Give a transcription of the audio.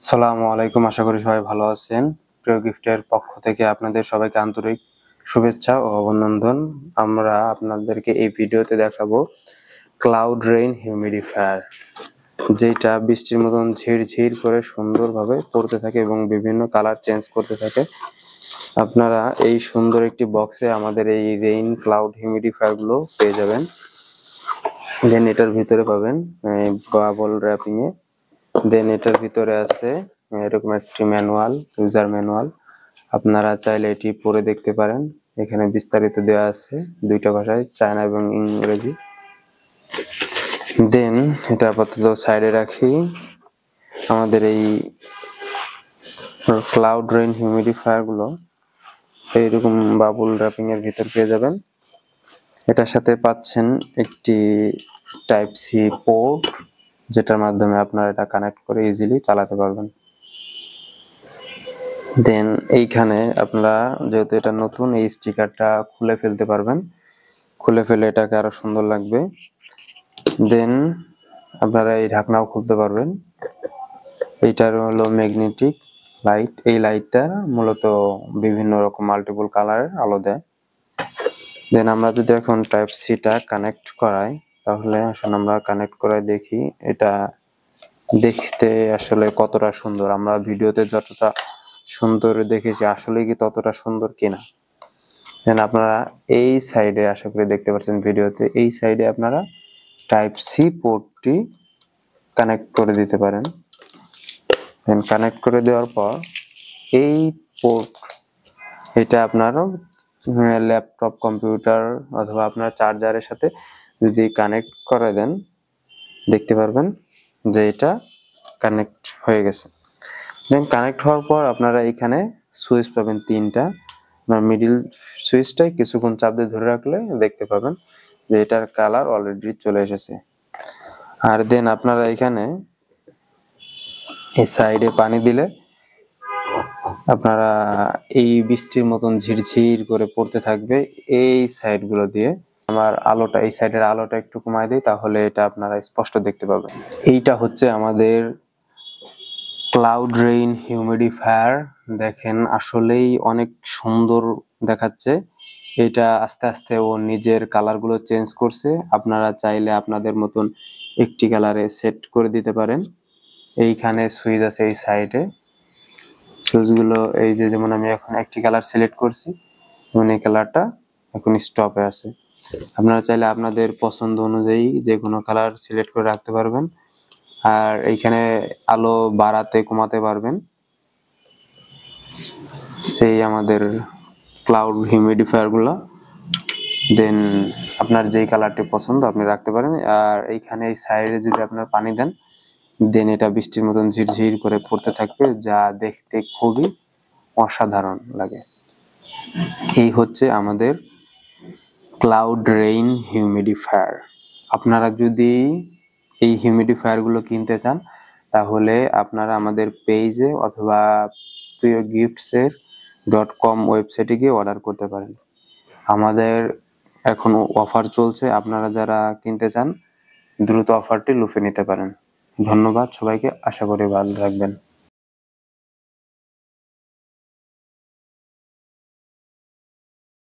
আসসালামু আলাইকুম, আশা করি সবাই ভালো আছেন। প্রিয় গিফটের পক্ষ থেকে আপনাদের সবাইকে আন্তরিক শুভেচ্ছা ও অভিনন্দন। আমরা আপনাদেরকে এই ভিডিওতে দেখাবো ক্লাউড রেইন হিউমিডিফায়ার, যেটা বৃষ্টির মতন ঝিরঝির করে সুন্দরভাবে পড়তে থাকে এবং বিভিন্ন কালার চেঞ্জ করতে থাকে। আপনারা এই সুন্দর একটি বক্সে আমাদের এই রেইন ক্লাউড হিউমিডিফায়ার গুলো পেয়ে যাবেন। দেন এটার ভিতরে পাবেন বাবল র্যাপিং এ। দেন এটার ভিতরে আছে এরকম একটি ম্যানুয়াল, ইউজার ম্যানুয়াল। আপনারা চাইলে এটি পড়ে দেখতে পারেন। এখানে বিস্তারিত দেওয়া আছে দুইটা ভাষায়, চায়না এবং ইংরেজি। দেন এটা আপাতত সাইডে রাখি। আমাদের এই ক্লাউড রেইন হিউমিডিফায়ার গুলো এইরকম বাবুল র্যাপিং এর ভিতর পেয়ে যাবেন। এটার সাথে পাচ্ছেন একটি টাইপ সি পোর্ট, যেটার মাধ্যমে আপনারা এটা কানেক্ট করে ইজিলি চালাতে পারবেন। দেন এইখানে আপনারা যেহেতু এটা নতুন, এই স্টিকারটা খুলে ফেলতে পারবেন, খুলে ফেলে এটাকে আরো সুন্দর লাগবে। দেন আপনারা এই ঢাকনাও খুলতে পারবেন। এইটার হলো ম্যাগনেটিক লাইট। এই লাইটটা মূলত বিভিন্ন রকম মাল্টিপল কালারের আলো দেয়। দেন আমরা যদি এখন টাইপ সিটা কানেক্ট করাই, তাহলে আসলে আমরা কানেক্ট করাই দেখি এটা দেখতে আসলে কতটা সুন্দর। আমরা ভিডিওতে যতটা সুন্দর দেখেছি আসলে কি ততটা সুন্দর কিনা। দেন আপনারা এই সাইডে, আশা করি দেখতে পাচ্ছেন ভিডিওতে, এই সাইডে আপনারা টাইপ সি পোর্টটি কানেক্ট করে দিতে পারেন। দেন কানেক্ট করে দেওয়ার পর এই পোর্ট, এটা আপনারা ল্যাপটপ, কম্পিউটার অথবা আপনার চার্জারের সাথে যদি কানেক্ট করে দেন, দেখতে পারবেন যে এটা কানেক্ট হয়ে গেছে। দেন কানেক্ট হওয়ার পর আপনারা এখানে সুইচ পাবেন তিনটা। আপনার মিডিল সুইচটাই কিছুক্ষণ চাপ দিয়ে ধরে রাখলে দেখতে পাবেন যে এটার কালার অলরেডি চলে এসেছে। আর দেন আপনারা এখানে এই সাইডে পানি দিলে আপনারা এই বৃষ্টির মতন ঝিরঝির করে পড়তে থাকবে এই সাইডগুলো দিয়ে। আমার আলোটা, এই সাইডের আলোটা একটু কমায় দিই, তাহলে এটা আপনারা স্পষ্ট দেখতে পাবেন। এইটা হচ্ছে আমাদের ক্লাউড রেইন হিউমিডিফায়ার। দেখেন আসলেই অনেক সুন্দর দেখাচ্ছে। এটা আস্তে আস্তে ও নিজের কালারগুলো চেঞ্জ করছে। আপনারা চাইলে আপনাদের মতন একটি কালারে সেট করে দিতে পারেন। এইখানে সুইচ আছে এই সাইডে, সুইচগুলো এই যে, যেমন আমি এখন একটি কালার সিলেক্ট করছি, যেমন এই কালারটা এখন স্টপে আছে। আপনারা চাইলে আপনাদের পছন্দ অনুযায়ী যে কোনো কালার সিলেক্ট করে রাখতে পারবেন। আর এইখানে আলো বাড়াতে কমাতে পারবেন। এই আমাদের ক্লাউড হিউমিডিফায়ার গুলো। দেন আপনার যেই কালারটি পছন্দ আপনি রাখতে পারেন। আর এইখানে এই সাইডে যদি আপনার পানি দেন, দেন এটা বৃষ্টির মতন ঝিরঝির করে পড়তে থাকবে, যা দেখতে খুবই অসাধারণ লাগে। এই হচ্ছে আমাদের ক্লাউড রেইন হিউমিডিফায়ার। আপনারা যদি এই হিউমিডিফায়ার গুলো কিনতে চান, তাহলে আপনারা আমাদের পেজে অথবা প্রিয় গিফটসের .com ওয়েবসাইটে গিয়ে অর্ডার করতে পারেন। আমাদের এখন অফার চলছে, আপনারা যারা কিনতে চান দ্রুত অফারটি লুফে নিতে পারেন। ধন্যবাদ সবাইকে, আশা করি ভালো থাকবেন।